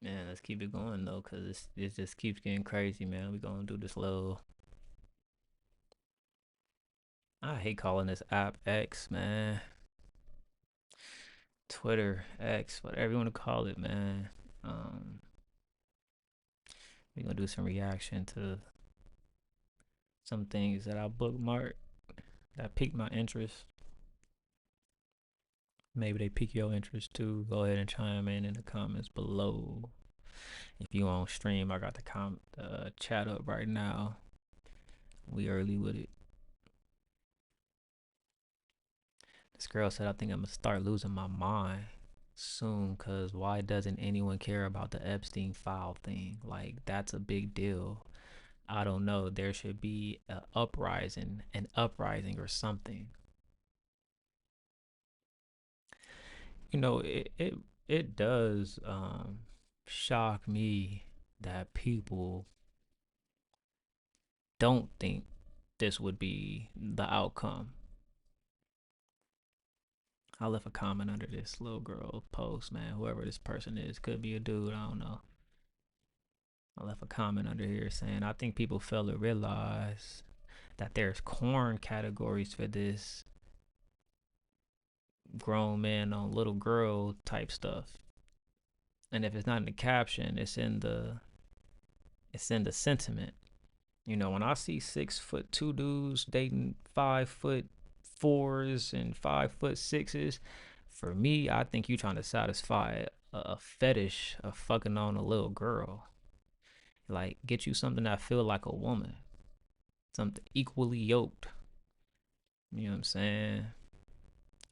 Man, let's keep it going though, cause it just keeps getting crazy, man. We gonna do this little. I hate calling this app X, man. Twitter, X, whatever you want to call it, man. Um, we gonna do some reaction to some things that I bookmarked that piqued my interest. Maybe they pique your interest too. Go ahead and chime in the comments below. If you on stream, I got the chat up right now. We early with it. This girl said, I think I'm gonna start losing my mind soon because why doesn't anyone care about the Epstein file thing? Like, that's a big deal. I don't know. There should be an uprising or something. It does shock me that people don't think this would be the outcome. I left a comment under this little girl post, man. Whoever this person is, could be a dude, I don't know. I left a comment under here saying I think people fail to realize that there's corn categories for this grown man on little girl type stuff. And if it's not in the caption, it's in the sentiment. When I see 6'2" dudes dating 5'4" and 5'6", for me, I think you trying to satisfy a fetish of fucking on a little girl. Like, get you something that feel like a woman, something equally yoked. You know what I'm saying?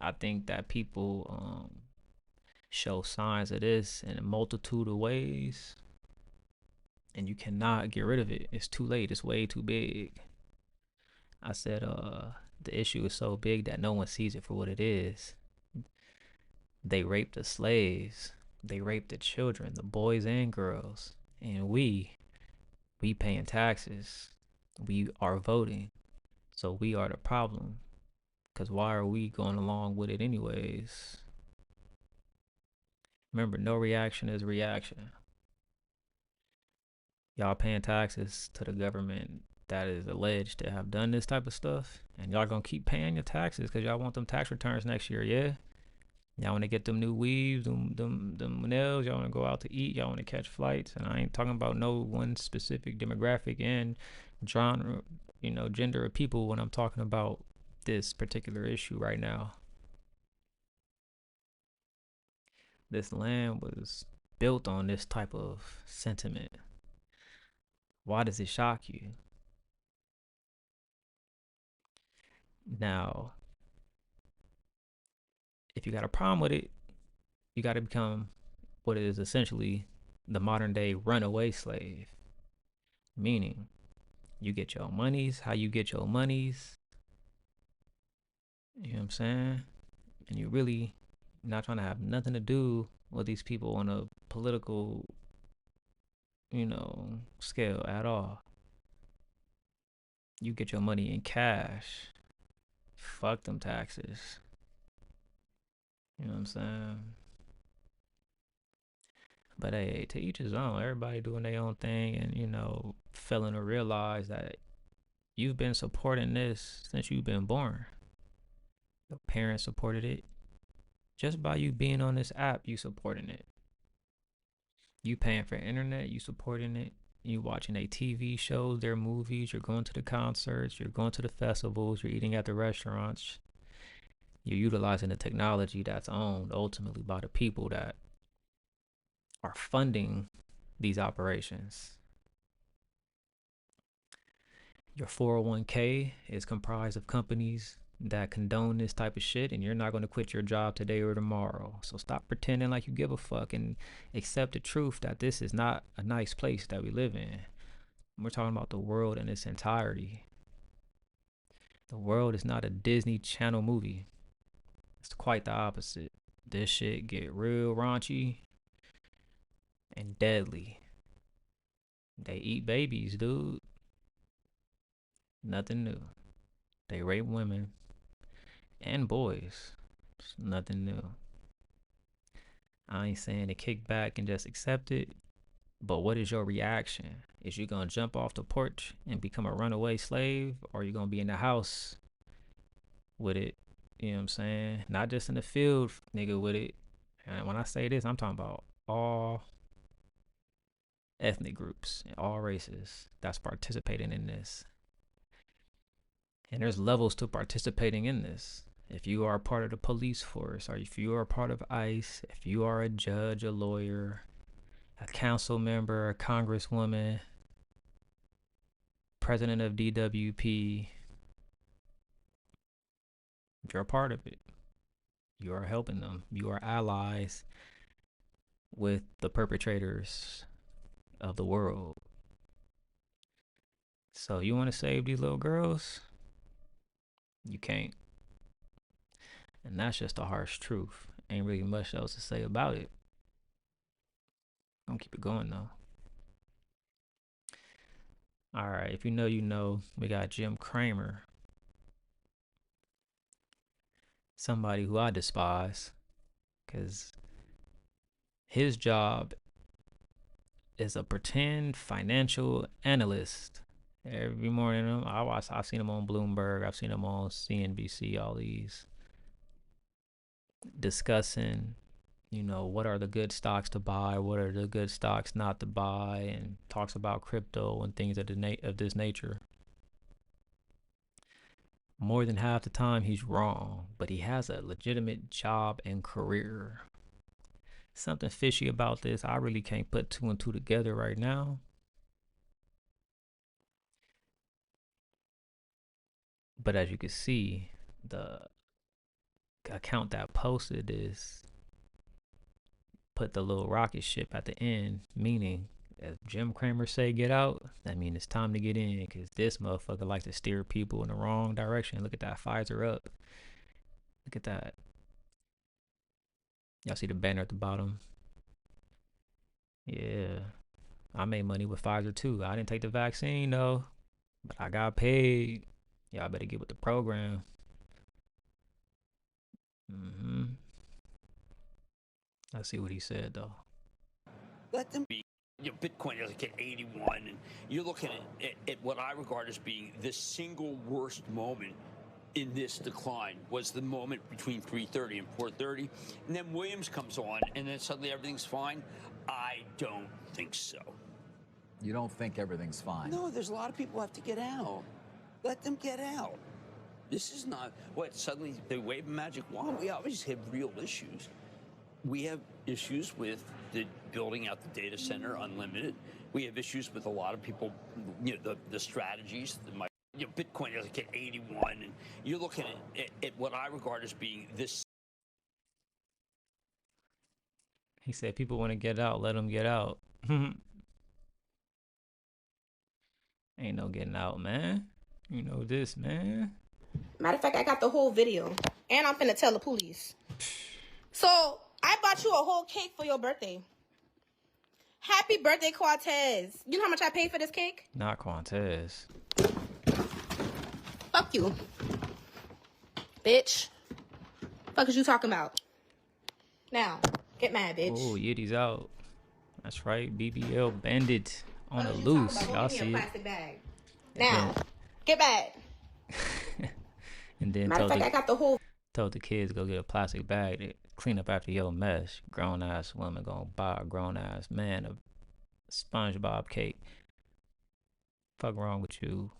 I think that people show signs of this in a multitude of ways, and you cannot get rid of it. It's too late. It's way too big. I said, the issue is so big that no one sees it for what it is. They raped the slaves. They raped the children, the boys and girls, and we paying taxes. We are voting, so we are the problem. Cause why are we going along with it anyways? Remember, no reaction is reaction. Y'all paying taxes to the government that is alleged to have done this type of stuff, and y'all gonna keep paying your taxes because y'all want them tax returns next year, yeah? Y'all want to get them new weaves, them nails. Y'all want to go out to eat. Y'all want to catch flights. And I ain't talking about no one specific demographic and genre, gender of people when I'm talking about this particular issue right now. This land was built on this type of sentiment. Why does it shock you? Now, if you got a problem with it, you got to become what is essentially the modern day runaway slave. Meaning, you get your monies, how you get your monies. You know what I'm saying? And you really not trying to have nothing to do with these people on a political, scale at all. You get your money in cash. Fuck them taxes. You know what I'm saying? But hey, to each his own. Everybody doing their own thing, and failing to realize that you've been supporting this since you've been born. Your parents supported it. Just by you being on this app, you supporting it. You paying for internet, you supporting it. You watching their TV shows, their movies, you're going to the concerts, you're going to the festivals, you're eating at the restaurants. You're utilizing the technology that's owned ultimately by the people that are funding these operations. Your 401k is comprised of companies that condone this type of shit, and you're not going to quit your job today or tomorrow. So stop pretending like you give a fuck and accept the truth that this is not a nice place that we live in. We're talking about the world in its entirety. The world is not a Disney Channel movie. It's quite the opposite. This shit get real raunchy and deadly. They eat babies, dude. Nothing new. They rape women and boys. It's nothing new. I ain't saying to kick back and just accept it. But what is your reaction? Is you gonna jump off the porch and become a runaway slave, or are you gonna be in the house with it? You know what I'm saying? Not just in the field, nigga, with it. And when I say this, I'm talking about all ethnic groups and all races that's participating in this. And there's levels to participating in this. If you are a part of the police force, or if you are a part of ICE, if you are a judge, a lawyer, a council member, a congresswoman, president of DWP, you're a part of it. You are helping them. You are allies with the perpetrators of the world. So you want to save these little girls? You can't. And that's just the harsh truth. Ain't really much else to say about it. I'm gonna keep it going though. All right, if you know, you know. We got Jim Cramer, somebody who I despise, because his job is a pretend financial analyst. Every morning, I've seen him on Bloomberg, I've seen him on CNBC, all these discussing, what are the good stocks to buy, what are the good stocks not to buy, and talks about crypto and things of this nature. More than half the time, he's wrong, but he has a legitimate job and career. Something fishy about this. I really can't put two and two together right now. But as you can see, the account that posted this put the little rocket ship at the end, meaning if Jim Cramer say get out, that means it's time to get in, because this motherfucker likes to steer people in the wrong direction. Look at that, Pfizer up. Look at that. Y'all see the banner at the bottom? Yeah. I made money with Pfizer too. I didn't take the vaccine though, but I got paid. Y'all better get with the program. Let's see what he said though. Let them be. Bitcoin is like at 81, and you're looking at what I regard as being the single worst moment in this decline was the moment between 3:30 and 4:30, and then Williams comes on, and then suddenly everything's fine. I don't think so. You don't think everything's fine? No, there's a lot of people who have to get out. Let them get out. This is not what suddenly they wave a magic wand. We obviously have real issues. We have issues with the building out the data center unlimited. We have issues with a lot of people, the strategies. Bitcoin is like at 81, and you're looking at what I regard as being this. He said people want to get out, let them get out. Ain't no getting out, man. You know this, man. Matter of fact, I got the whole video, and I'm finna tell the police. So I bought you a whole cake for your birthday. Happy birthday, Quantez. You know how much I paid for this cake? Not Quantez. Fuck you. Bitch. Fuck is you talking about? Now, get mad, bitch. Oh, Yiddy's out. That's right. BBL Bandit on the loose. Y'all see it. Plastic bag. Now, get mad. And then Matter of fact, I got the whole. Told the kids go get a plastic bag to clean up after your mess. Grown ass woman gonna buy a grown ass man a SpongeBob cake. Fuck wrong with you?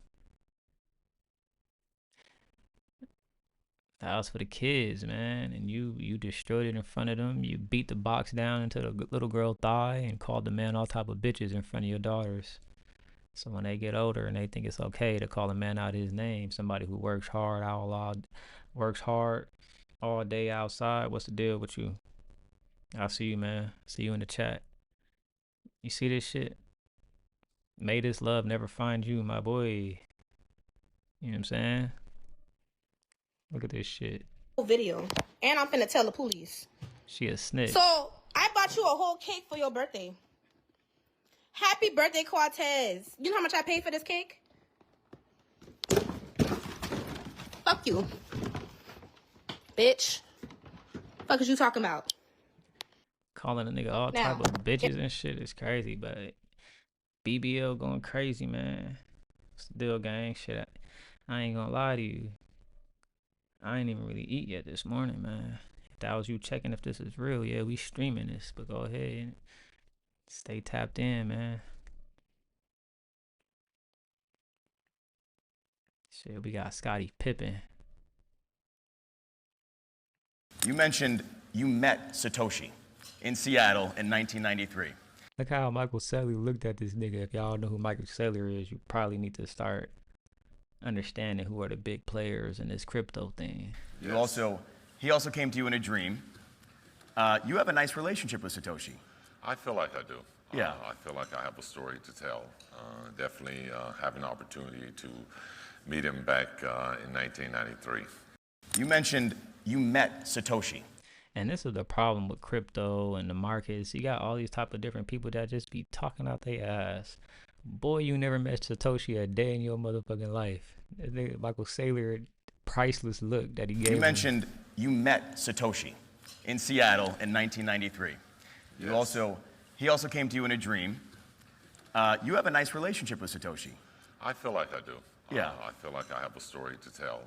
That was for the kids, man. And you destroyed it in front of them. You beat the box down into the little girl thigh and called the man all type of bitches in front of your daughters. So when they get older and they think it's okay to call a man out his name, somebody who works hard all day outside, what's the deal with you? I'll see you, man. See you in the chat. You see this shit? May this love never find you, my boy. You know what I'm saying? Look at this shit. Video, and I'm finna tell the police. She a snitch. So I bought you a whole cake for your birthday. Happy birthday, Quantez. You know how much I paid for this cake? Fuck you. Bitch. Fuck is you talking about? calling a nigga all type Now, of bitches and shit is crazy, but BBL going crazy, man. Still gang shit. I ain't gonna lie to you. I ain't even really eat yet this morning, man. If that was you checking if this is real, yeah, we streaming this, but go ahead and stay tapped in, man. Shit, we got Scottie Pippen. You mentioned you met Satoshi in Seattle in 1993. Look how Michael Saylor looked at this nigga. If y'all know who Michael Saylor is, you probably need to start understanding who are the big players in this crypto thing. Yes. He also came to you in a dream. You have a nice relationship with Satoshi. I feel like I do. Yeah. I feel like I have a story to tell. Definitely have an opportunity to meet him back in 1993. You mentioned you met Satoshi. And this is the problem with crypto and the markets. You got all these type of different people that just be talking out their ass. Boy, you never met Satoshi a day in your motherfucking life. That nigga Michael Saylor, priceless look that he gave. You mentioned you met Satoshi in Seattle in 1993. Yes. He also came to you in a dream. You have a nice relationship with Satoshi. I feel like I do. Yeah. I feel like I have a story to tell.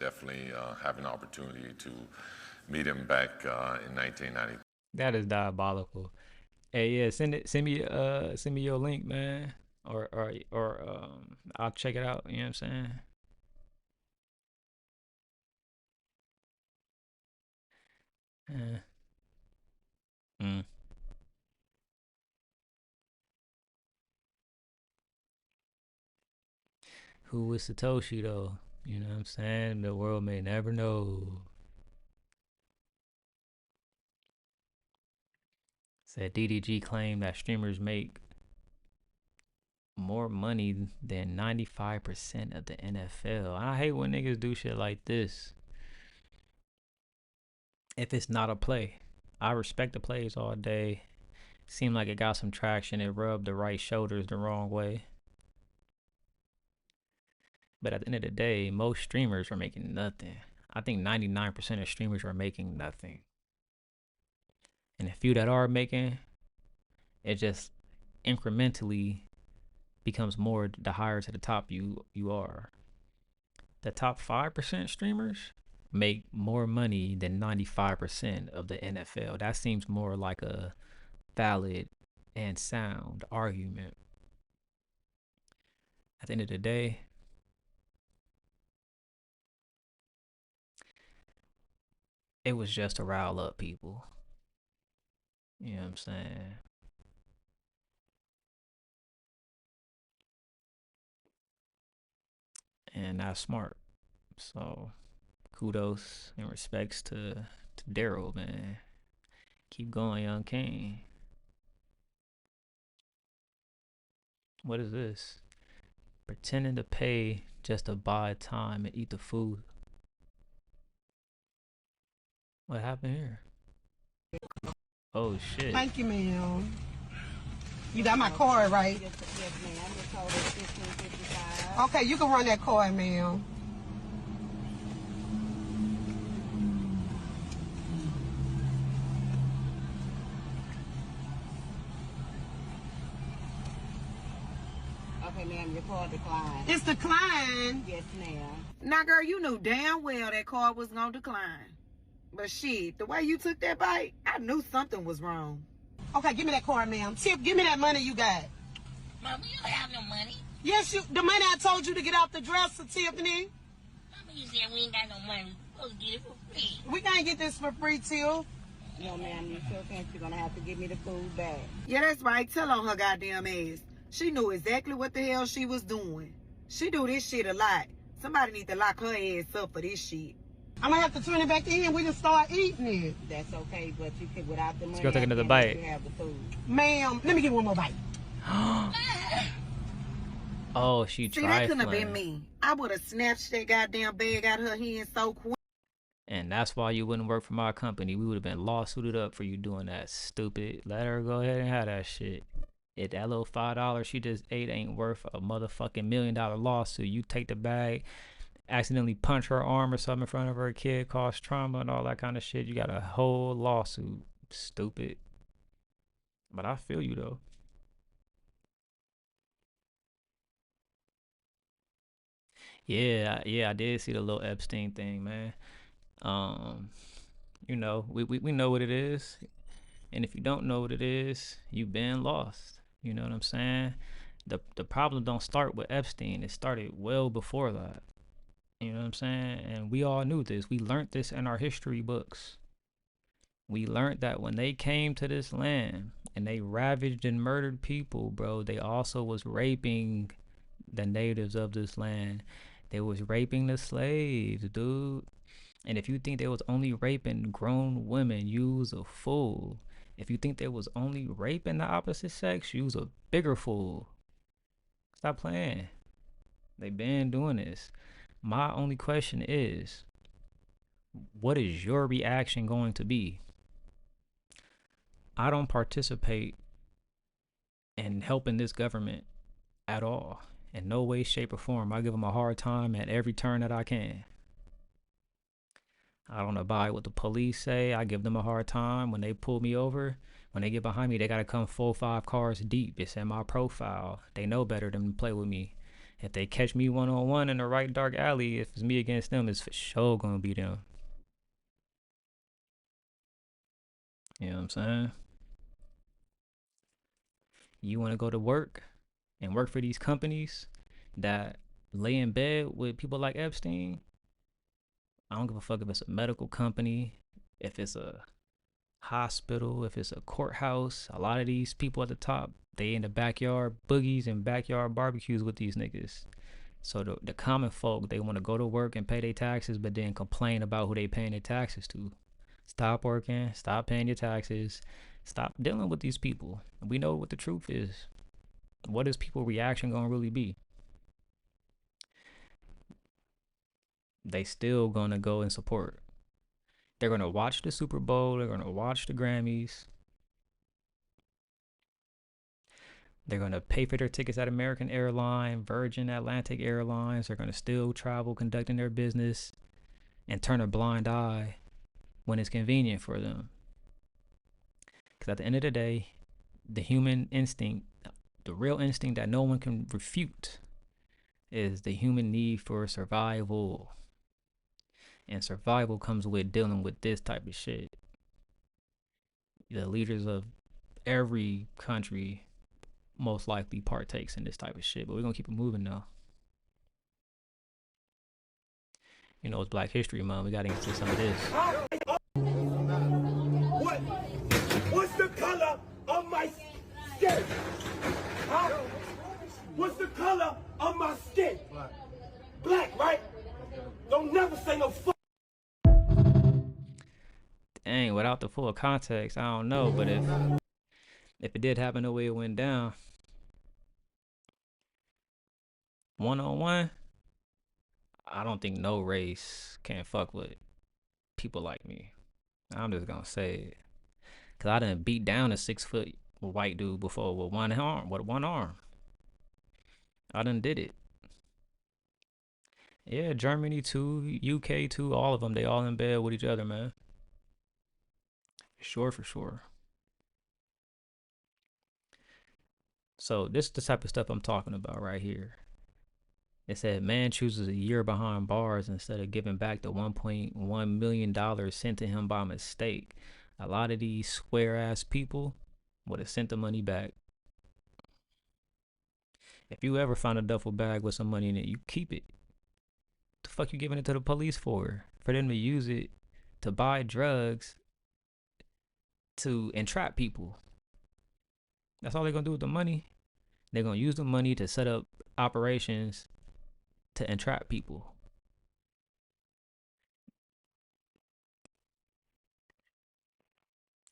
Definitely have an opportunity to meet him back in 1993. That is diabolical. Hey, yeah, send me your link, man, or I'll check it out. You know what I'm saying? Mm. Who was Satoshi though? You know what I'm saying? The world may never know. Said DDG claimed that streamers make more money than 95% of the NFL. I hate when niggas do shit like this. If it's not a play, I respect the plays all day. Seemed like it got some traction. It rubbed the right shoulders the wrong way. But at the end of the day, most streamers are making nothing. I think 99% of streamers are making nothing. And the few that are making, it just incrementally becomes more the higher to the top you are. The top 5% streamers make more money than 95% of the NFL. That seems more like a valid and sound argument. At the end of the day, it was just to rile up people. You know what I'm saying? And that's smart. So kudos and respects to Daryl, man. Keep going, young king. What is this? Pretending to pay just to buy time and eat the food. What happened here? Oh shit. Thank you, ma'am. You got my card, right? Yes, ma'am. The total is $15.55. Okay, you can run that card, ma'am. Okay, ma'am, your card declined. It's declined. Yes, ma'am. Now, girl, you knew damn well that card was gonna decline. But shit, the way you took that bite, I knew something was wrong. Okay, give me that card, ma'am. Tip, give me that money you got. Mom, you don't have no money. Yes, the money I told you to get off the dresser, Tiffany. Mama, you said we ain't got no money. We supposed to get it for free. We can't get this for free, Tiff. No, ma'am, you sure can't. You're gonna have to give me the food back. Yeah, that's right. Tell on her goddamn ass. She knew exactly what the hell she was doing. She do this shit a lot. Somebody need to lock her ass up for this shit. I'm gonna have to turn it back in. We just start eating it. That's okay, but you can, without the money, go take I another can't bite. let you have the food. Ma'am, let me get one more bite. Oh, she See, that couldn't have trifling. been me. I would have snatched that goddamn bag out of her hand so quick. And that's why you wouldn't work for my company. We would have been lawsuited up for you doing that, stupid. Let her go ahead and have that shit. If that little $5 she just ate ain't worth a motherfucking $1 million lawsuit, you take the bag, accidentally punch her arm or something in front of her kid, cause trauma and all that kind of shit. You got a whole lawsuit, stupid. But I feel you though. Yeah, I did see the little Epstein thing, man. Um, we know what it is. And if you don't know what it is, you've been lost. You know what I'm saying? The problem don't start with Epstein. It started well before that. You know what I'm saying? And we all knew this. We learned this in our history books. We learned that when they came to this land and they ravaged and murdered people, bro, they also was raping the natives of this land. They was raping the slaves, dude. And if you think they was only raping grown women, you was a fool. If you think they was only raping the opposite sex, you was a bigger fool. Stop playing. They been doing this. My only question is, what is your reaction going to be? I don't participate in helping this government at all. In no way, shape, or form. I give them a hard time at every turn that I can. I don't abide what the police say. I give them a hard time when they pull me over. When they get behind me, they gotta come 4 or 5 cars deep. It's in my profile. They know better than to play with me. If they catch me one on one in the right dark alley, if it's me against them, it's for sure gonna be them. You know what I'm saying? You wanna go to work and work for these companies that lay in bed with people like Epstein? I don't give a fuck if it's a medical company, if it's a hospital, if it's a courthouse. A lot of these people at the top, they in the backyard boogies and backyard barbecues with these niggas. So the common folk, they want to go to work and pay their taxes, but then complain about who they paying their taxes to. Stop working, stop paying your taxes, stop dealing with these people. We know what the truth is. What is people reaction gonna really be? They still gonna go and support. They're gonna watch the Super Bowl, they're gonna watch the Grammys, they're going to pay for their tickets at American Airlines, Virgin Atlantic Airlines. They're going to still travel, conducting their business, and turn a blind eye when it's convenient for them. Because at the end of the day, the human instinct, the real instinct that no one can refute, is the human need for survival. And survival comes with dealing with this type of shit. The leaders of every country most likely partakes in this type of shit. But we're going to keep it moving now. You know, it's Black History Month. We got to get to some of this. What's the color of my skin? Huh? What's the color of my skin? Black, right? Don't never say no fuck. Dang, without the full context, I don't know. But if it did happen the way it went down, 1-on-1, I don't think no race can fuck with people like me. I'm just gonna say it. Cause I done beat down a 6-foot white dude before with one arm. I done did it. Yeah, Germany too, UK too, all of them, they all in bed with each other, man. For sure. So this is the type of stuff I'm talking about right here. It said man chooses a year behind bars instead of giving back the $1.1 million sent to him by mistake. A lot of these square ass people would have sent the money back. If you ever find a duffel bag with some money in it, you keep it. The fuck you giving it to the police for? For them to use it to buy drugs to entrap people. That's all they're gonna do with the money. They're gonna use the money to set up operations to entrap people.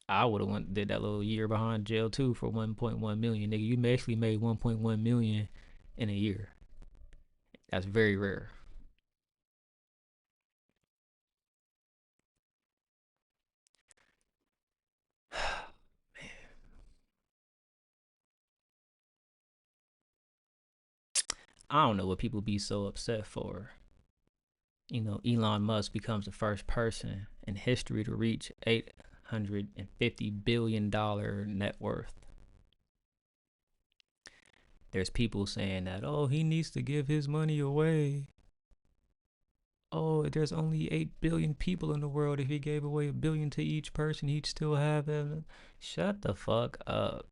I would have did that little year behind jail too for 1.1 million. Nigga, you basically made 1.1 million in a year. That's very rare. I don't know what people be so upset for. You know, Elon Musk becomes the first person in history to reach $850 billion net worth. There's people saying that, oh, he needs to give his money away. Oh, there's only 8 billion people in the world. If he gave away $1 billion to each person, he'd still have it. Shut the fuck up.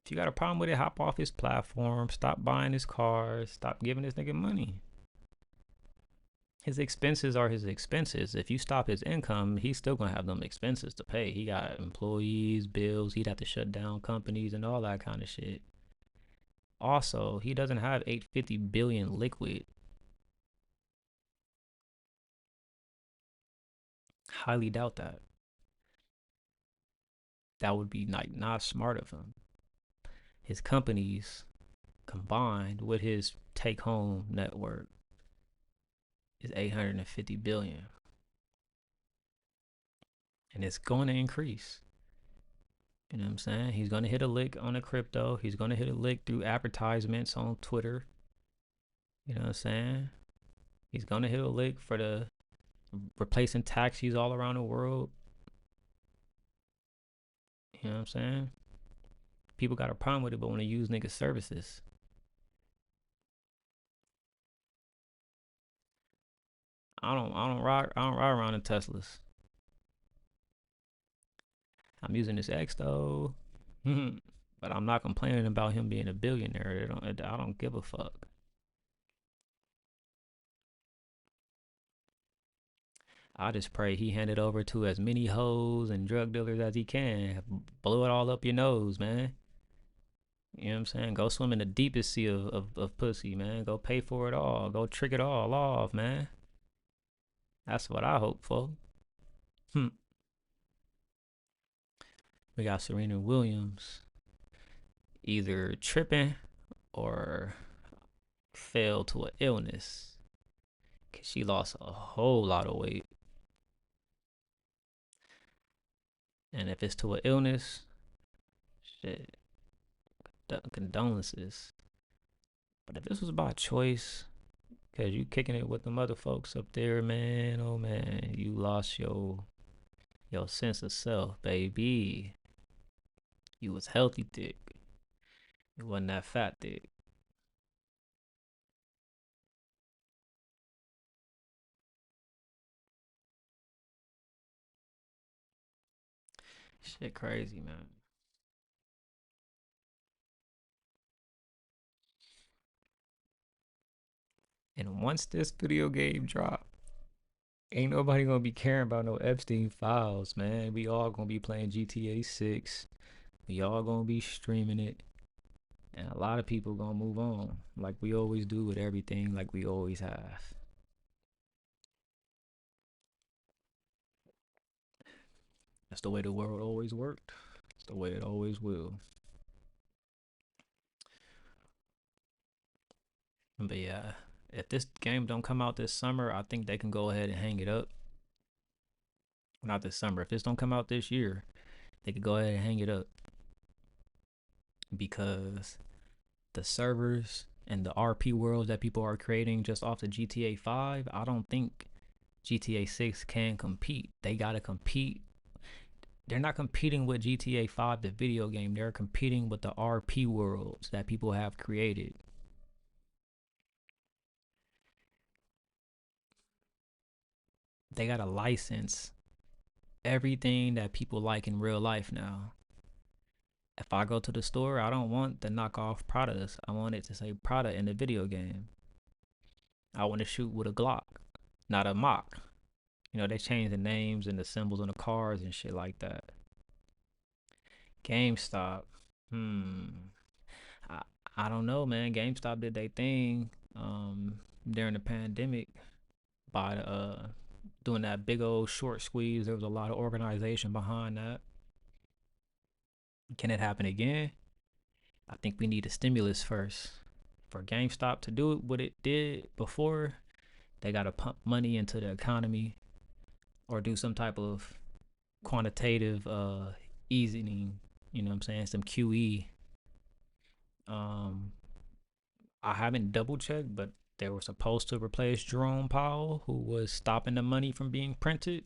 If you got a problem with it, hop off his platform. Stop buying his cars. Stop giving this nigga money. His expenses are his expenses. If you stop his income, he's still gonna have them expenses to pay. He got employees, bills. He'd have to shut down companies and all that kind of shit. Also, he doesn't have 850 billion liquid. Highly doubt that. That would be like not smart of him. His companies combined with his take home network is 850 billion. And it's going to increase. You know what I'm saying? He's going to hit a lick on the crypto. He's going to hit a lick through advertisements on Twitter. You know what I'm saying? He's going to hit a lick for the replacing taxis all around the world. You know what I'm saying? People got a problem with it, but want to use niggas' services. I don't ride around in Teslas. I'm using this X though. But I'm not complaining about him being a billionaire. I don't give a fuck. I just pray he handed over to as many hoes and drug dealers as he can. Blow it all up your nose, man. You know what I'm saying? Go swim in the deepest sea of pussy, man. Go pay for it all. Go trick it all off, man. That's what I hope for. We got Serena Williams either tripping or fell to an illness. Cause she lost a whole lot of weight. And if it's to an illness, shit, condolences. But if this was by choice, cause you kicking it with the other folks up there, man, oh man, you lost your sense of self, baby. You was healthy thick. You wasn't that fat thick. Shit crazy, man. And once this video game drop, ain't nobody gonna be caring about no Epstein files, man. We all gonna be playing GTA 6. We all gonna be streaming it. And a lot of people gonna move on, like we always do with everything, like we always have. That's the way the world always worked. It's the way it always will. But yeah, if this game don't come out this summer, I think they can go ahead and hang it up. Not this summer. If this don't come out this year, they could go ahead and hang it up. Because the servers and the RP worlds that people are creating just off the GTA 5, I don't think GTA 6 can compete. They gotta compete. They're not competing with GTA 5, the video game. They're competing with the RP worlds that people have created. They gotta license everything that people like in real life now. If I go to the store, I don't want the knockoff Pradas. I want it to say Prada in the video game. I want to shoot with a Glock, not a Mach. You know, they changed the names and the symbols on the cars and shit like that. GameStop. I, I don't know, man. GameStop did their thing during the pandemic by doing that big old short squeeze. There was a lot of organization behind that. Can it happen again? I think we need a stimulus first. For GameStop to do what it did before, they got to pump money into the economy or do some type of quantitative easing, you know what I'm saying, some QE. I haven't double checked, but they were supposed to replace Jerome Powell, who was stopping the money from being printed.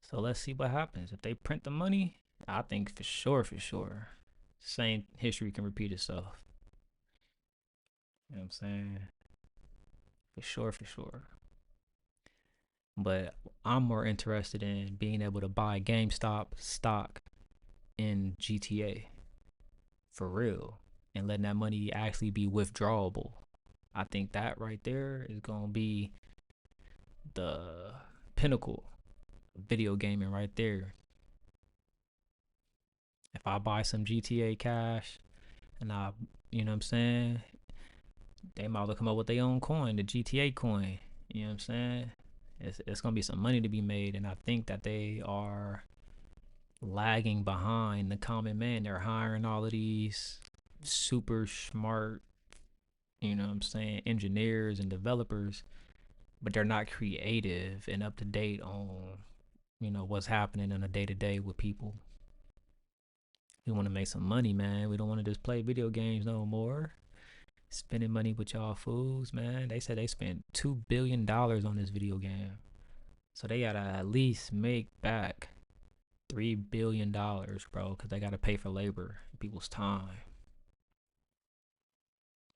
So let's see what happens. If they print the money, I think for sure, same history can repeat itself. You know what I'm saying? For sure. But I'm more interested in being able to buy GameStop stock in GTA for real and letting that money actually be withdrawable. I think that right there is going to be the pinnacle of video gaming right there. If I buy some GTA cash and you know what I'm saying, they might well come up with their own coin, the GTA coin. You know what I'm saying? It's gonna be some money to be made, and I think that they are lagging behind the common man. They're hiring all of these super smart, you know what I'm saying, engineers and developers, but they're not creative and up to date on, you know, what's happening on a day to day with people. We want to make some money, man. We don't want to just play video games no more. Spending money with y'all fools, man. They said they spent $2 billion on this video game. So they gotta at least make back $3 billion, bro, because they gotta pay for labor and people's time.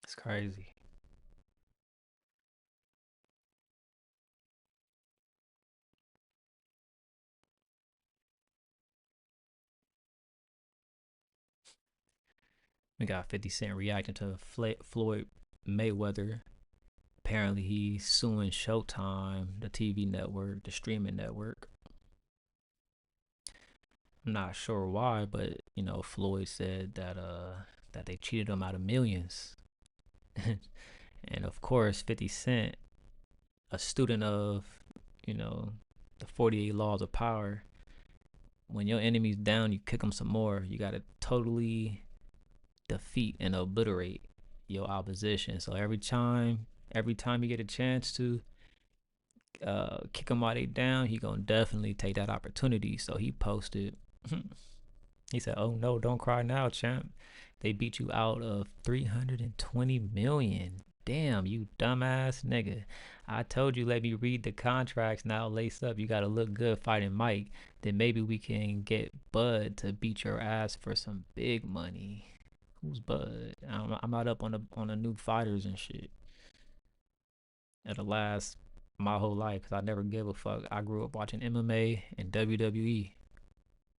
It's crazy. We got 50 Cent reacting to Floyd Mayweather. Apparently, he's suing Showtime, the TV network, the streaming network. I'm not sure why, but you know, Floyd said that they cheated him out of millions. And of course, 50 Cent, a student of, you know, the 48 laws of power, when your enemy's down, you kick them some more. You got to totally defeat and obliterate your opposition. So every time you get a chance to kick them while they down, he gonna definitely take that opportunity. So he posted, he said, "Oh no, don't cry now, champ. They beat you out of 320 million. Damn, you dumbass nigga. I told you let me read the contracts. Now lace up. You gotta look good fighting Mike. Then maybe we can get Bud to beat your ass for some big money." Who's Bud? I'm not up on the new fighters and shit. At the last my whole life, because I never give a fuck. I grew up watching MMA and WWE.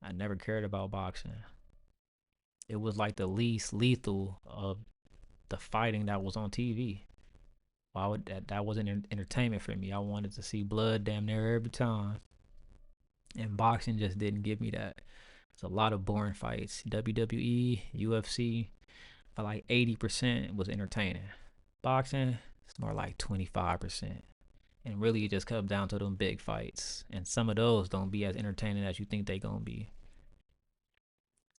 I never cared about boxing. It was like the least lethal of the fighting that was on TV. Why would that wasn't entertainment for me? I wanted to see blood damn near every time, and boxing just didn't give me that. It's a lot of boring fights. WWE, UFC, for like 80% was entertaining. Boxing, it's more like 25%. And really, it just comes down to them big fights. And some of those don't be as entertaining as you think they gonna be.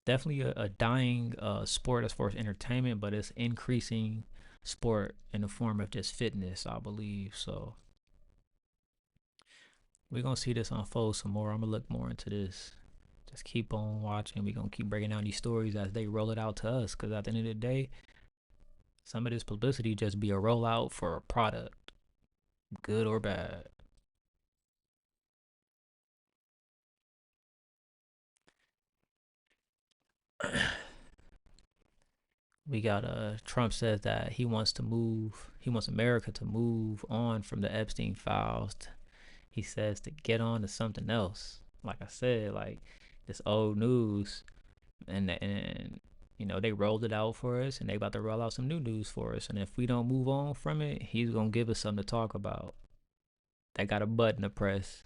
Definitely a dying sport as far as entertainment, but it's increasing sport in the form of just fitness, I believe. So we're gonna see this unfold some more. I'm gonna look more into this. Just keep on watching. We're gonna keep breaking down these stories as they roll it out to us. Cause at the end of the day, some of this publicity just be a rollout for a product, good or bad. We got Trump says that he wants America to move on from the Epstein files. He says to get on to something else. Like I said, like this old news, and you know they rolled it out for us, and they about to roll out some new news for us. And if we don't move on from it, he's gonna give us something to talk about. They got a button to press.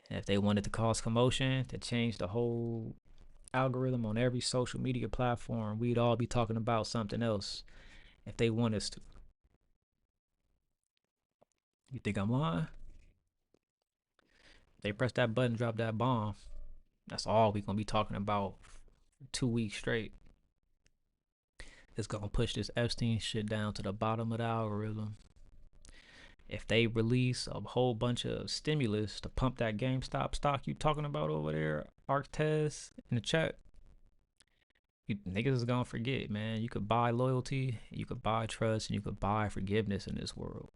And if they wanted to cause commotion, to change the whole algorithm on every social media platform, we'd all be talking about something else if they want us to. You think I'm lying? They press that button, drop that bomb. That's all we gonna be talking about for 2 weeks straight. It's gonna push this Epstein shit down to the bottom of the algorithm. If they release a whole bunch of stimulus to pump that GameStop stock you talking about over there, Arctez in the chat, you niggas is gonna forget, man. You could buy loyalty, you could buy trust, and you could buy forgiveness in this world.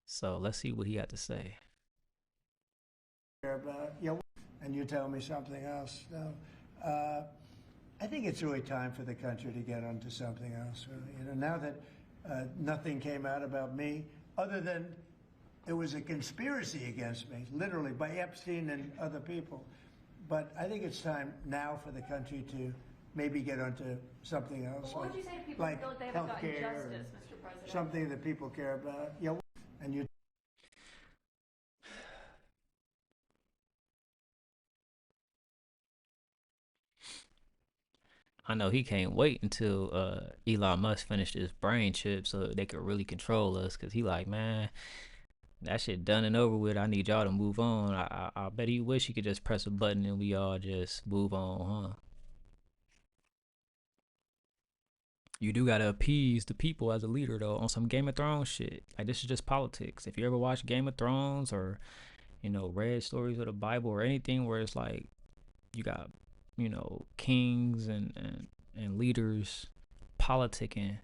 So let's see what he had to say. About and you tell me something else. No, I think it's really time for the country to get onto something else. Really, now that nothing came out about me, other than it was a conspiracy against me, literally by Epstein and other people. But I think it's time now for the country to maybe get onto something else. What would you say to people who feel like they haven't gotten justice, Mr. President? Something that people care about. And you. I know he can't wait until Elon Musk finished his brain chip so they could really control us. Cause he like, man, that shit done and over with. I need y'all to move on. I bet he wish he could just press a button and we all just move on, huh? You do gotta appease the people as a leader though on some Game of Thrones shit. Like this is just politics. If you ever watch Game of Thrones or read stories of the Bible or anything where it's like you got kings and leaders politicking,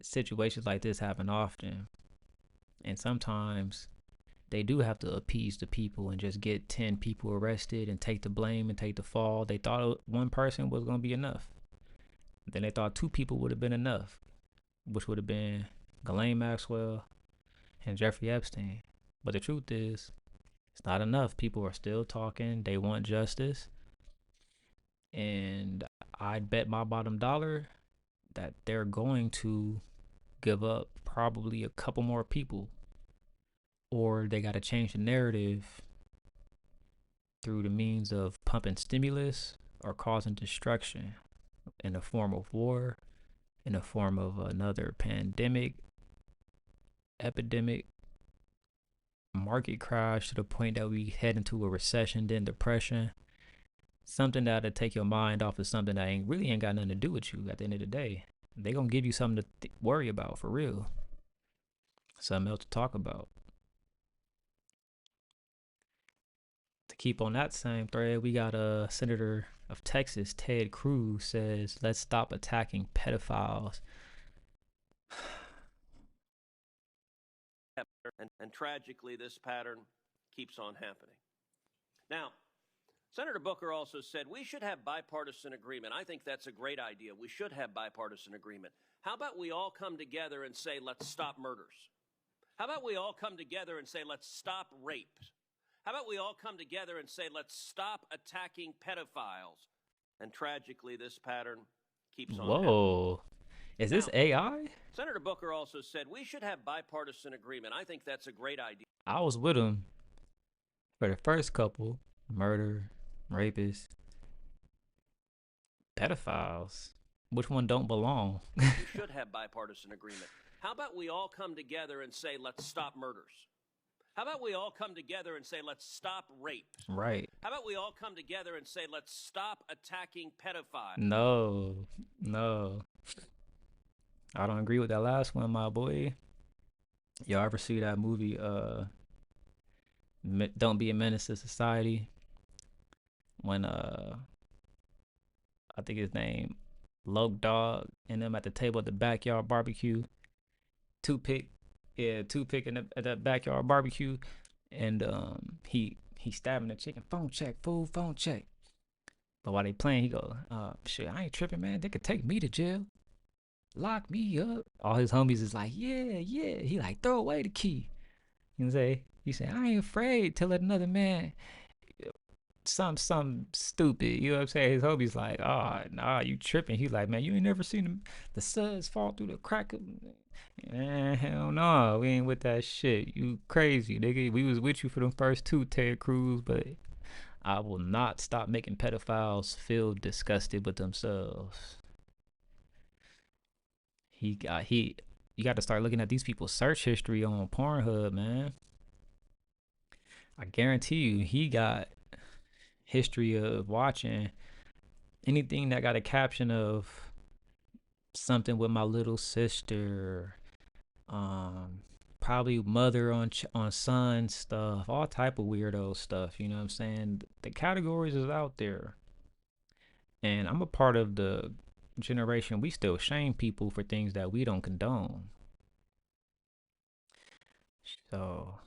situations like this happen often, and sometimes they do have to appease the people and just get 10 people arrested and take the blame and take the fall. They thought one person was going to be enough, then they thought 2 people would have been enough, which would have been Ghislaine Maxwell and Jeffrey Epstein. But the truth is, it's not enough. People are still talking. They want justice. And I'd bet my bottom dollar that they're going to give up probably a couple more people, or they got to change the narrative through the means of pumping stimulus or causing destruction in the form of war, in the form of another pandemic, epidemic, market crash to the point that we head into a recession, then depression. Something that'll take your mind off of something that really ain't got nothing to do with you at the end of the day. They gonna give you something to worry about for real. Something else to talk about. To keep on that same thread, we got a Senator of Texas, Ted Cruz, says, let's stop attacking pedophiles. And tragically, this pattern keeps on happening. Now, Senator Booker also said we should have bipartisan agreement. I think that's a great idea. We should have bipartisan agreement. How about we all come together and say, let's stop murders? How about we all come together and say, let's stop rape? How about we all come together and say, let's stop attacking pedophiles? And tragically, this pattern keeps on happening. Whoa. Is this AI? Senator Booker also said we should have bipartisan agreement. I think that's a great idea. I was with him for the first couple. Murder, rapists, pedophiles. Which one don't belong? We should have bipartisan agreement. How about we all come together and say, let's stop murders? How about we all come together and say, let's stop rape? Right. How about we all come together and say, let's stop attacking pedophiles? No. I don't agree with that last one, my boy. Y'all ever see that movie, Don't Be a Menace to Society? When, I think his name, Loke Dog, and them at the table at the backyard barbecue. Toothpick at that backyard barbecue, and he stabbing the chicken. Phone check, fool, phone check. But while they playing, he go, shit, I ain't tripping, man. They could take me to jail, lock me up. All his homies is like, yeah. He like, throw away the key. You know what I'm saying? He say, I ain't afraid to let another man. Some stupid, you know what I'm saying? His homies like, oh, nah, you tripping. He like, man, you ain't never seen the suds fall through the crack of. Hell no, we ain't with that shit. You crazy, nigga. We was with you for them first 2, Ted Cruz, but I will not stop making pedophiles feel disgusted with themselves. You got to start looking at these people's search history on Pornhub, man. I guarantee you, he got history of watching anything that got a caption of something with my little sister, probably mother on son stuff, all type of weirdo stuff. You know what I'm saying? The categories is out there, and I'm a part of the generation we still shame people for things that we don't condone. So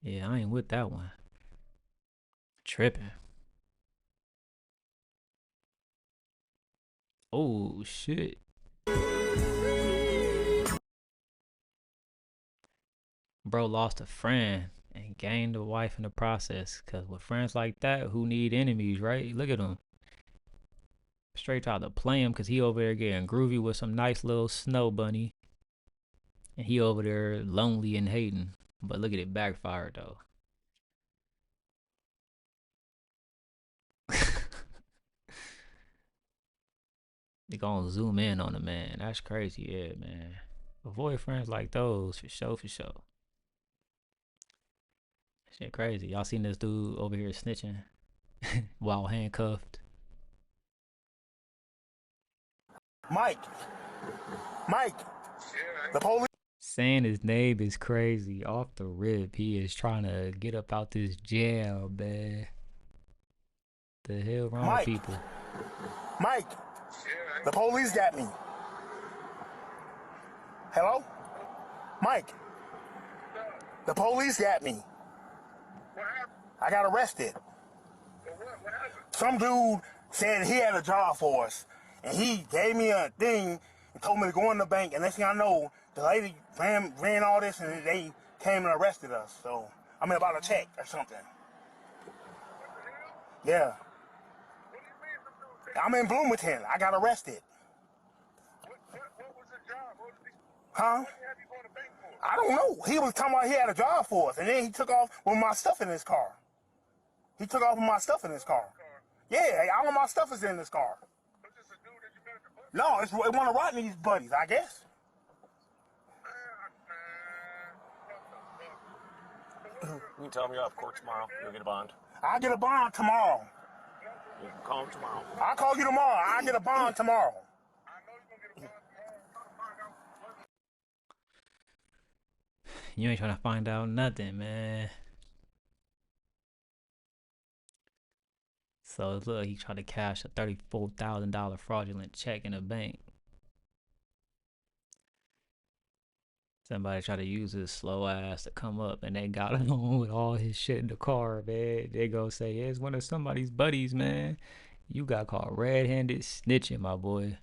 yeah, I ain't with that one. Tripping. Oh shit. Bro lost a friend and gained a wife in the process. Cause with friends like that, who need enemies, right? Look at him. Straight tried to play him because he over there getting groovy with some nice little snow bunny. And he over there lonely and hating. But look at it, backfired though. They gonna zoom in on the man. That's crazy, yeah, man. Avoid friends like those for sure, for sure. Shit crazy. Y'all seen this dude over here snitching while handcuffed? Mike, the police. Saying his name is crazy. Off the rip, he is trying to get up out this jail, man. The hell wrong with people? Mike, the police got me. Hello? Mike, the police got me. I got arrested. Some dude said he had a job for us, and he gave me a thing and told me to go in the bank, and next thing I know, the lady ran all this, and they came and arrested us. So, I mean, about a check or something. Yeah. I'm in Bloomington. I got arrested. Huh? I don't know. He was talking about he had a job for us, and then he took off with my stuff in his car. He took off with my stuff in his car. Yeah, all of my stuff is in this car. No, it's one of Rodney's buddies, I guess. You can tell me you're off court tomorrow. You'll get a bond. I'll get a bond tomorrow. You can call him tomorrow. I'll call you tomorrow. I'll get a bond tomorrow. You ain't trying to find out nothing, man. So look, he tried to cash a $34,000 fraudulent check in a bank. Somebody tried to use his slow ass to come up, and they got him with all his shit in the car, man. They go say, yeah, it's one of somebody's buddies, man. You got caught red-handed snitching, my boy.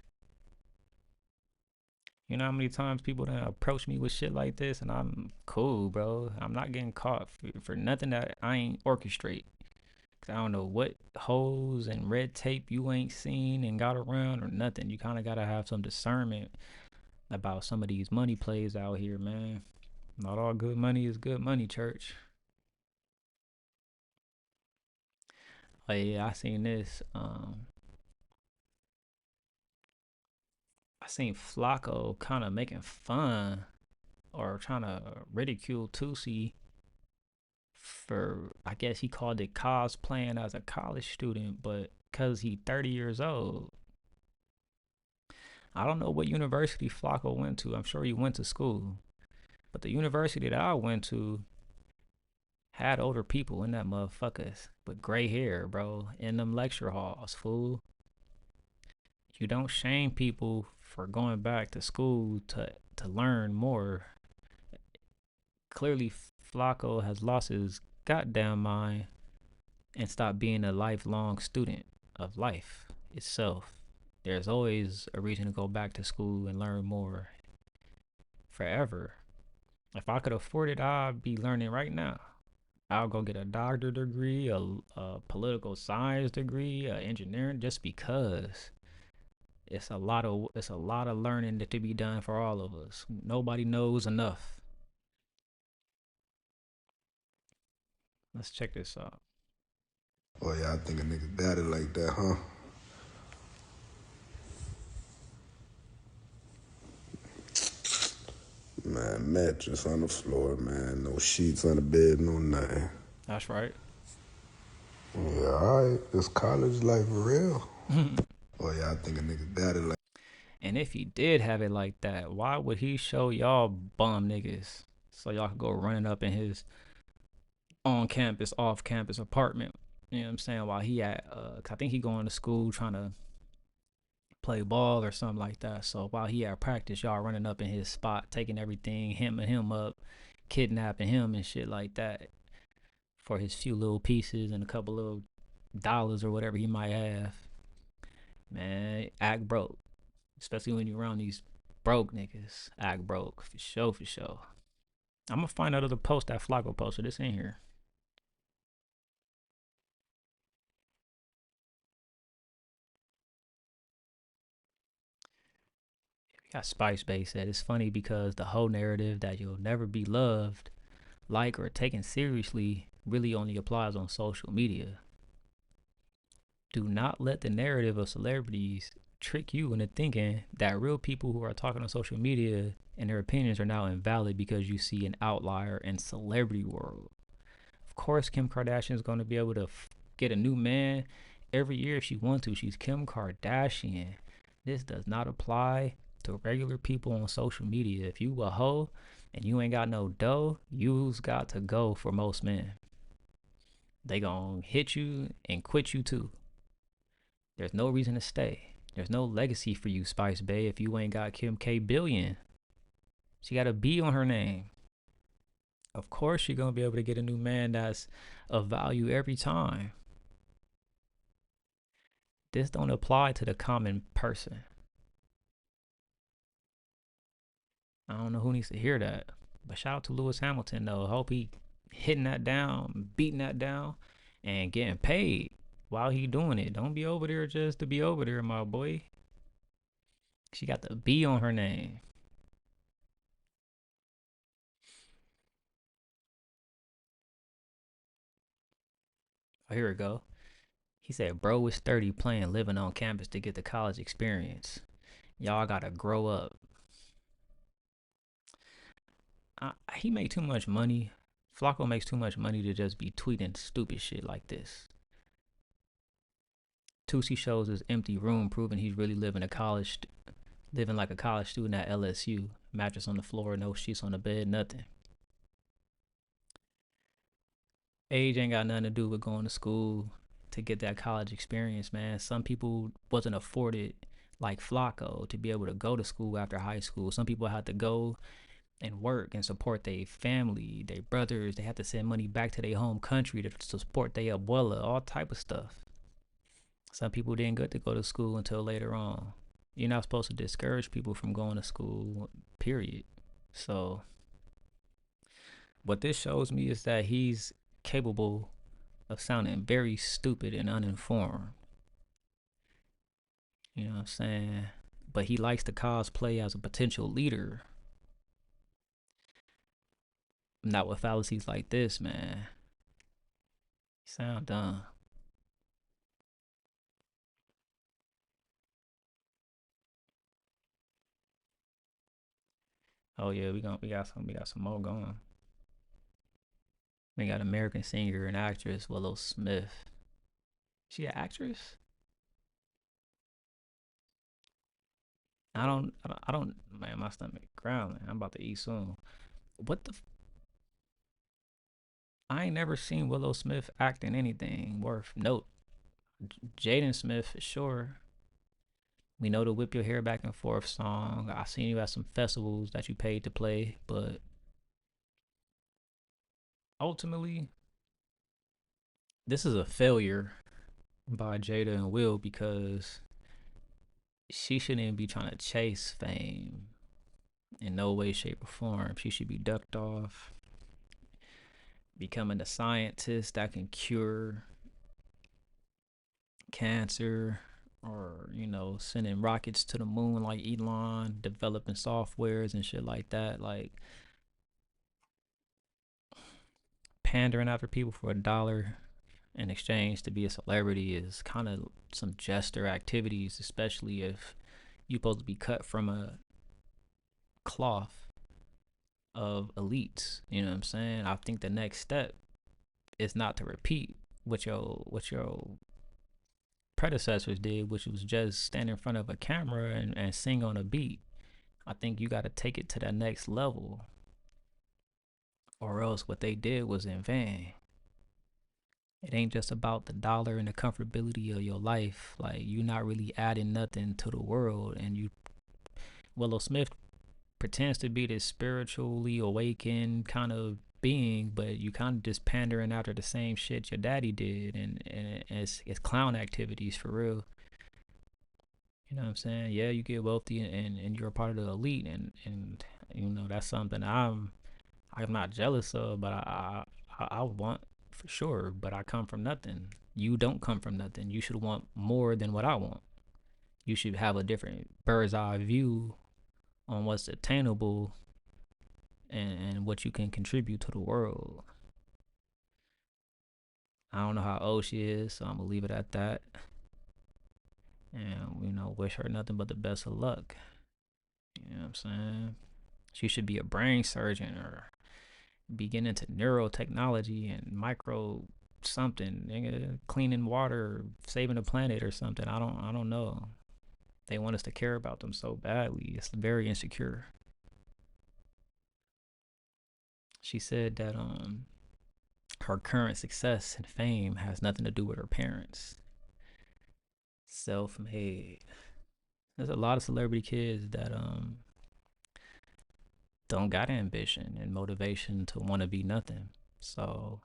You know how many times people done approach me with shit like this, and I'm cool, bro. I'm not getting caught for nothing that I ain't orchestrate. Cause I don't know what holes and red tape you ain't seen and got around or nothing. You kind of gotta have some discernment about some of these money plays out here, man. Not all good money is good money, church. Oh yeah, I seen this. I seen Flacco kind of making fun or trying to ridicule Tusi for, I guess he called it cosplaying as a college student, but cause he 30 years old. I don't know what university Flacco went to. I'm sure he went to school. But the university that I went to had older people in that motherfuckers with gray hair, bro, in them lecture halls, fool. You don't shame people for going back to school to learn more. Clearly, Flacco has lost his goddamn mind and stopped being a lifelong student of life itself. There's always a reason to go back to school and learn more forever. If I could afford it, I'd be learning right now. I'll go get a doctor degree, a political science degree, engineering, just because it's a lot of learning to be done for all of us. Nobody knows enough. Let's check this out. Oh yeah, I think a nigga got it like that, huh? Man, mattress on the floor, man. No sheets on the bed, no nothing. That's right. Yeah, alright. This college life for real. Oh yeah, I think a nigga got it like. And if he did have it like that, why would he show y'all bum niggas so y'all could go running up in his on-campus, off-campus apartment? You know what I'm saying? While he at, I think he going to school trying to play ball or something like that. So while he at practice, y'all running up in his spot, taking everything, hemming him up, kidnapping him and shit like that. for his few little pieces and a couple little dollars or whatever he might have. Man, act broke. Especially when you're around these broke niggas. Act broke. For sure, for sure. I'm gonna find out other post that Flacco posted. This ain't here. Got Spice Base said it's funny because the whole narrative that you'll never be loved, like, or taken seriously really only applies on social media. Do not let the narrative of celebrities trick you into thinking that real people who are talking on social media and their opinions are now invalid because you see an outlier in celebrity world. Of course, Kim Kardashian is going to be able to get a new man every year if she wants to. She's Kim Kardashian. This does not apply to regular people on social media. If you a hoe and you ain't got no dough, you's got to go for most men. They gonna hit you and quit you too. There's no reason to stay. There's no legacy for you, Spice Bay, if you ain't got Kim K Billion. She got a B on her name. Of course, you're going to be able to get a new man that's of value every time. This don't apply to the common person. I don't know who needs to hear that. But shout out to Lewis Hamilton, though. Hope he hitting that down, beating that down, and getting paid while he doing it. Don't be over there just to be over there, my boy. She got the B on her name. Oh, here we go. He said, bro was 30 playing living on campus to get the college experience. Y'all gotta grow up. He made too much money. Flacco makes too much money to just be tweeting stupid shit like this. Tusi shows his empty room, proving he's really living like a college student at LSU. Mattress on the floor, no sheets on the bed, nothing. Age ain't got nothing to do with going to school to get that college experience, man. Some people wasn't afforded, like Flacco, to be able to go to school after high school. Some people had to go and work and support their family, their brothers. They had to send money back to their home country to support their abuela, all type of stuff. Some people didn't get to go to school until later on. You're not supposed to discourage people from going to school, period. So what this shows me is that he's capable of sounding very stupid and uninformed. You know what I'm saying? But he likes to cosplay as a potential leader. Not with fallacies like this, man. You sound dumb. Oh yeah, we got some more going. We got American singer and actress Willow Smith. She an actress? I don't. Man, my stomach growling. I'm about to eat soon. What the? I ain't never seen Willow Smith act in anything worth note. Jaden Smith for sure. We know the Whip Your Hair Back and Forth song. I seen you at some festivals that you paid to play, but ultimately, this is a failure by Jada and Will because she shouldn't even be trying to chase fame in no way, shape, or form. She should be ducked off, becoming a scientist that can cure cancer, or sending rockets to the moon like Elon, developing softwares and shit like that. Like pandering after people for $1 in exchange to be a celebrity is kind of some jester activities, especially if you're supposed to be cut from a cloth of elites. You know what I'm saying? I think the next step is not to repeat what your predecessors did, which was just stand in front of a camera and sing on a beat. I think you got to take it to that next level, or else what they did was in vain. It ain't just about the dollar and the comfortability of your life. Like, you're not really adding nothing to the world. And Willow Smith pretends to be this spiritually awakened kind of being, but you kind of just pandering after the same shit your daddy did, and it's clown activities for real. You know what I'm saying? Yeah, you get wealthy and you're a part of the elite, and you know that's something I'm not jealous of, but I want for sure. But I come from nothing. You don't come from nothing. You should want more than what I want. You should have a different bird's eye view on what's attainable and what you can contribute to the world. I don't know how old she is, so I'm gonna leave it at that. And you know, wish her nothing but the best of luck. You know what I'm saying? She should be a brain surgeon or be getting into neurotechnology and micro something, nigga, cleaning water, saving the planet or something. I don't know. They want us to care about them so badly. It's very insecure. She said that her current success and fame has nothing to do with her parents. Self-made. There's a lot of celebrity kids that don't got ambition and motivation to want to be nothing. So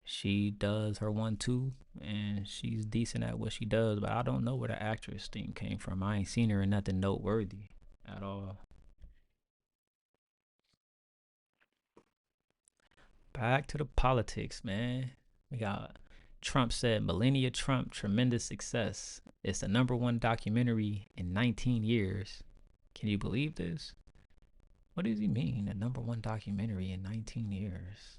she does her 1-2 and she's decent at what she does, but I don't know where the actress thing came from. I ain't seen her in nothing noteworthy at all. Back to the politics, man. We got Trump said Melania Trump tremendous success. It's the #1 documentary in 19 years. Can you believe this? What does he mean, the #1 documentary in 19 years?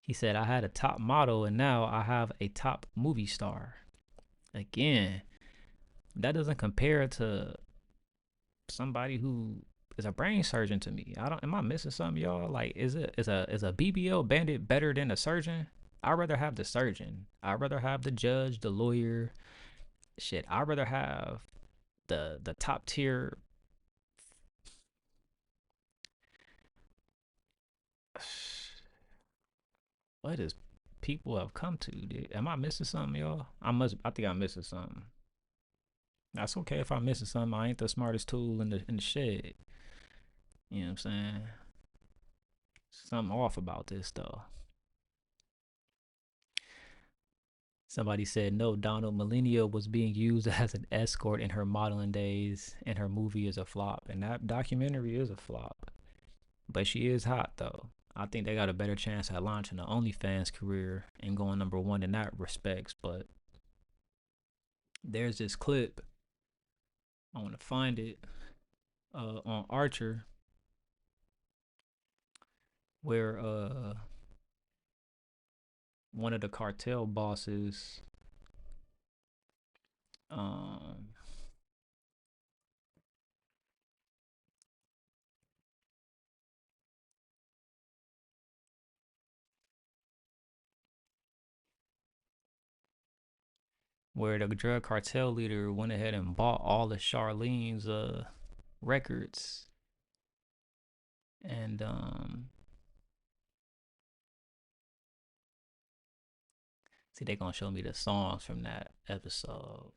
He said, I had a top model and now I have a top movie star. Again, that doesn't compare to somebody who is a brain surgeon to me. Am I missing something, y'all? Like, is a BBL bandit better than a surgeon? I'd rather have the surgeon. I'd rather have the judge, the lawyer. Shit, I'd rather have the top tier. What is people have come to, dude? Am I missing something, y'all? I think I'm missing something. That's okay if I'm missing something. I ain't the smartest tool in the shed. You know what I'm saying? Something off about this though. Somebody said no, Donald Melania was being used as an escort in her modeling days, and her movie is a flop. And that documentary is a flop. But she is hot though. I think they got a better chance at launching an OnlyFans career and going #1 in that respects. But there's this clip. I want to find it on Archer where one of the cartel bosses um where the drug cartel leader went ahead and bought all of Charlene's records, and see, they gonna show me the songs from that episode.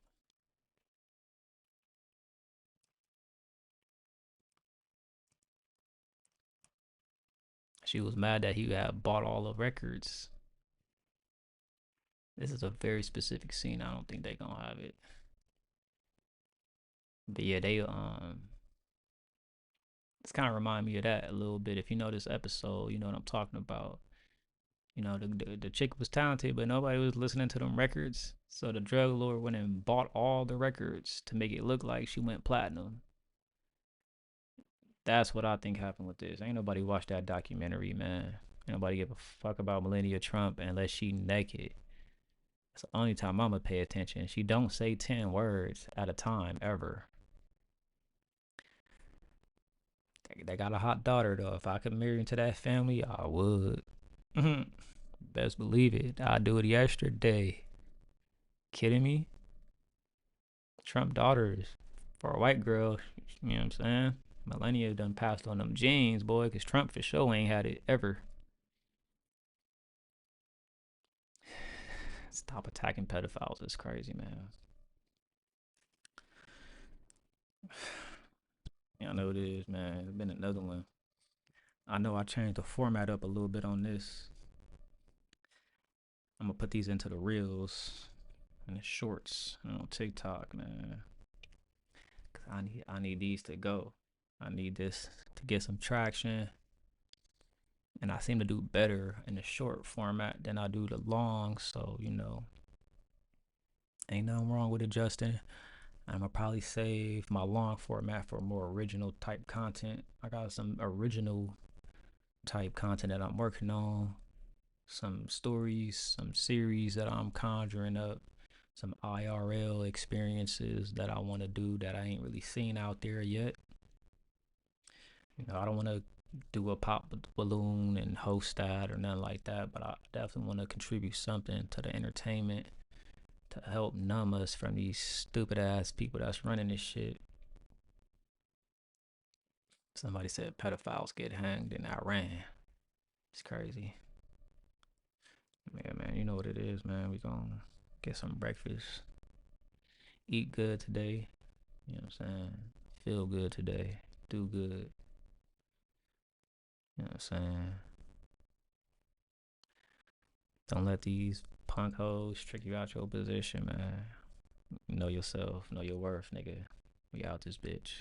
She was mad that he had bought all the records. This is a very specific scene. I don't think they gonna have it. But yeah, they it's kind of remind me of that a little bit. If you know this episode, you know what I'm talking about. You know, the chick was talented, but nobody was listening to them records. So the drug lord went and bought all the records to make it look like she went platinum. That's what I think happened with this. Ain't nobody watched that documentary, man. Ain't nobody give a fuck about Melania Trump unless she naked. It's the only time I'ma pay attention. She don't say 10 words at a time, ever. They got a hot daughter, though. If I could marry into that family, I would. Best believe it. I'd do it yesterday. Kidding me? Trump daughters for a white girl, you know what I'm saying? Melania done passed on them genes, boy, because Trump for sure ain't had it ever. Stop attacking pedophiles. It's crazy, man. Yeah, I know it is, man. It's been another one. I know I changed the format up a little bit on this. I'm gonna put these into the reels and the shorts on TikTok, man. Cause I need these to go. I need this to get some traction. And I seem to do better in the short format than I do the long. So, you know, ain't nothing wrong with adjusting. I'm gonna probably save my long format for more original type content. I got some original type content that I'm working on, some stories, some series that I'm conjuring up, some IRL experiences that I want to do that I ain't really seen out there yet. You know, I don't want to do a pop balloon and host that or nothing like that, but I definitely want to contribute something to the entertainment to help numb us from these stupid ass people that's running this shit. Somebody said pedophiles get hanged in Iran. It's crazy. Yeah, man, you know what it is, man. We gonna get some breakfast, eat good today. You know what I'm saying? Feel good today. Do good. You know what I'm saying? Don't let these punk hoes trick you out your position, man. Know yourself, know your worth, nigga. We out this bitch.